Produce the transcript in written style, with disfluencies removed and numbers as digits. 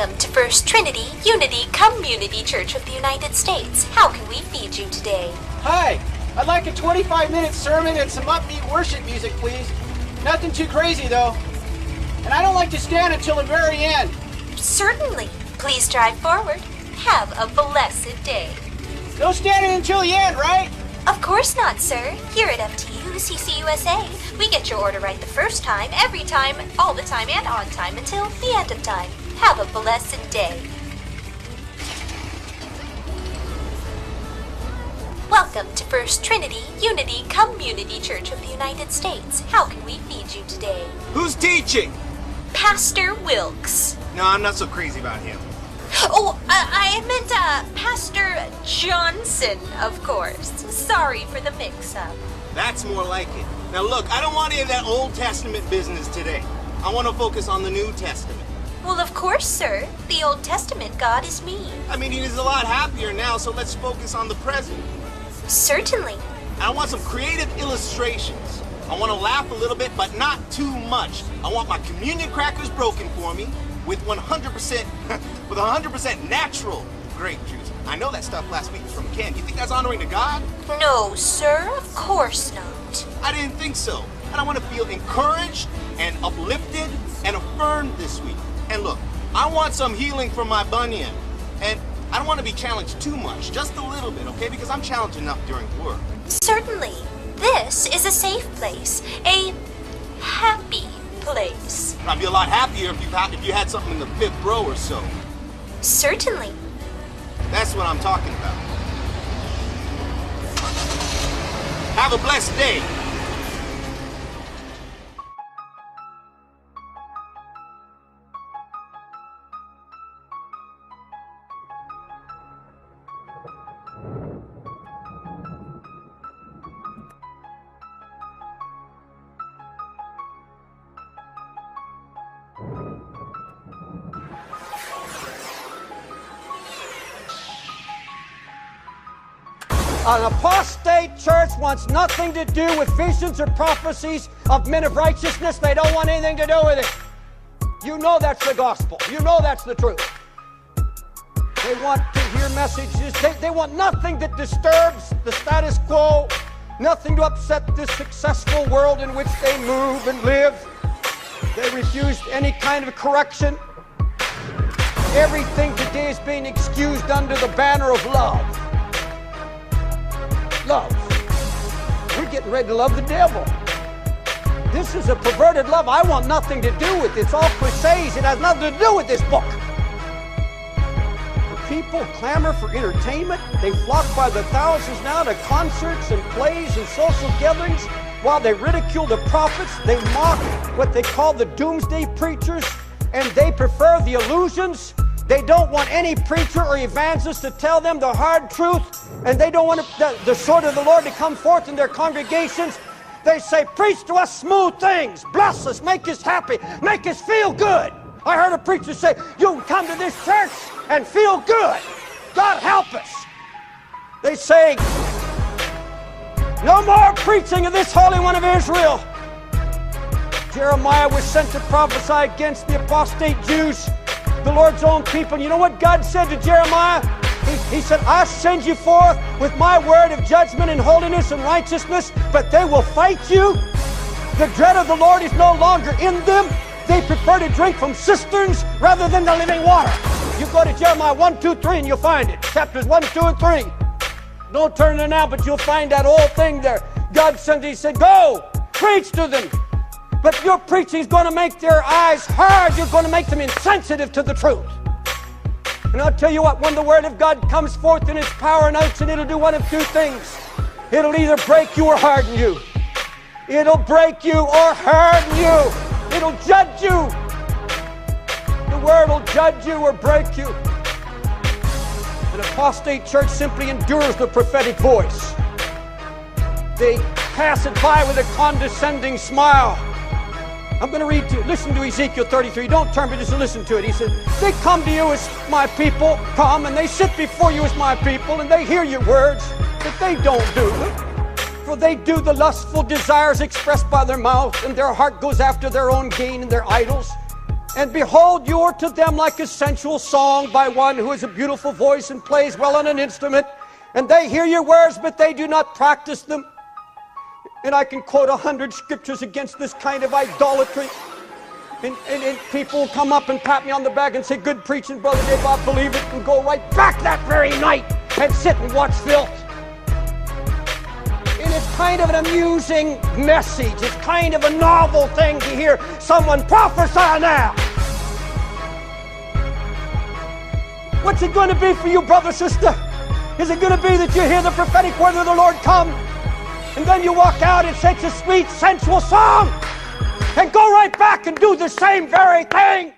Welcome to First Trinity Unity Community Church of the United States. How can we feed you today? Hi, I'd like a 25-minute sermon and some upbeat worship music, please. Nothing too crazy, though. And I don't like to stand until the very end. Certainly. Please drive forward. Have a blessed day. No standing until the end, right? Of course not, sir. Here at FTU CCUSA, we get your order right the first time, every time, all the time, and on time until the end of time. Have a blessed day. Welcome to First Trinity Unity Community Church of the United States. How can we feed you today? Who's teaching? Pastor Wilkes. No, I'm not so crazy about him. Oh, I meant Pastor Johnson, of course. Sorry for the mix-up. That's more like it. Now look, I don't want any of that Old Testament business today. I want to focus on the New Testament. Well, of course, sir. The Old Testament God is me. I mean, he's a lot happier now, so let's focus on the present. Certainly. I want some creative illustrations. I want to laugh a little bit, but not too much. I want my communion crackers broken for me with 100% natural grape juice. I know that stuff last week was from a can. You think that's honoring to God? No, sir, of course not. I didn't think so. And I want to feel encouraged and uplifted and affirmed this week. And look, I want some healing from my bunion. And I don't want to be challenged too much, just a little bit, okay? Because I'm challenged enough during work. Certainly. This is a safe place, a happy place. I'd be a lot happier if you had something in the 5th row or so. Certainly. That's what I'm talking about. Have a blessed day. An apostate church wants nothing to do with visions or prophecies of men of righteousness. They don't want anything to do with it. You know that's the gospel. You know that's the truth. They want to hear messages. They want nothing that disturbs the status quo, nothing to upset this successful world in which they move and live. They refuse any kind of correction. Everything today is being excused under the banner of love. Love. We're getting ready to love the devil. This is a perverted love I want nothing to do with. It's all cliches. It has nothing to do with this book. The people clamor for entertainment. They flock by the thousands now to concerts and plays and social gatherings. While they ridicule the prophets, they mock what they call the doomsday preachers, and they prefer the illusions. They don't want any preacher or evangelist to tell them the hard truth, and they don't want the sword of the Lord to come forth in their congregations. They say, preach to us smooth things, bless us, make us happy, make us feel good. I heard a preacher say, you can come to this church and feel good. God help us. They say, no more preaching of this Holy One of Israel. Jeremiah was sent to prophesy against the apostate Jews, the Lord's own people. You know what God said to Jeremiah? He said, I send you forth with my word of judgment and holiness and righteousness, but they will fight you. The dread of the Lord is no longer in them. They prefer to drink from cisterns rather than the living water. You go to Jeremiah 1, 2, 3 and you'll find it. Chapters 1, 2, and 3. Don't turn there now, but you'll find that whole thing there. God sent, he said, go, preach to them. But your preaching is going to make their eyes hard. You're going to make them insensitive to the truth. And I'll tell you what, when the Word of God comes forth in its power and unction, it'll do one of two things. It'll either break you or harden you. It'll break you or harden you. It'll judge you. The Word will judge you or break you. An apostate church simply endures the prophetic voice. They pass it by with a condescending smile. I'm going to read to you. Listen to Ezekiel 33. Don't turn, but just listen to it. He said, they come to you as my people, come, and they sit before you as my people, and they hear your words, but they don't do them. For they do the lustful desires expressed by their mouth, and their heart goes after their own gain and their idols. And behold, you are to them like a sensual song by one who has a beautiful voice and plays well on an instrument. And they hear your words, but they do not practice them. And I can quote 100 scriptures against this kind of idolatry. And people will come up and pat me on the back and say, good preaching, Brother Dave, I believe it, and go right back that very night and sit and watch filth. And it's kind of an amusing message. It's kind of a novel thing to hear someone prophesy now. What's it going to be for you, brother, sister? Is it going to be that you hear the prophetic word of the Lord come, and then you walk out and sing a sweet, sensual song, and go right back and do the same very thing?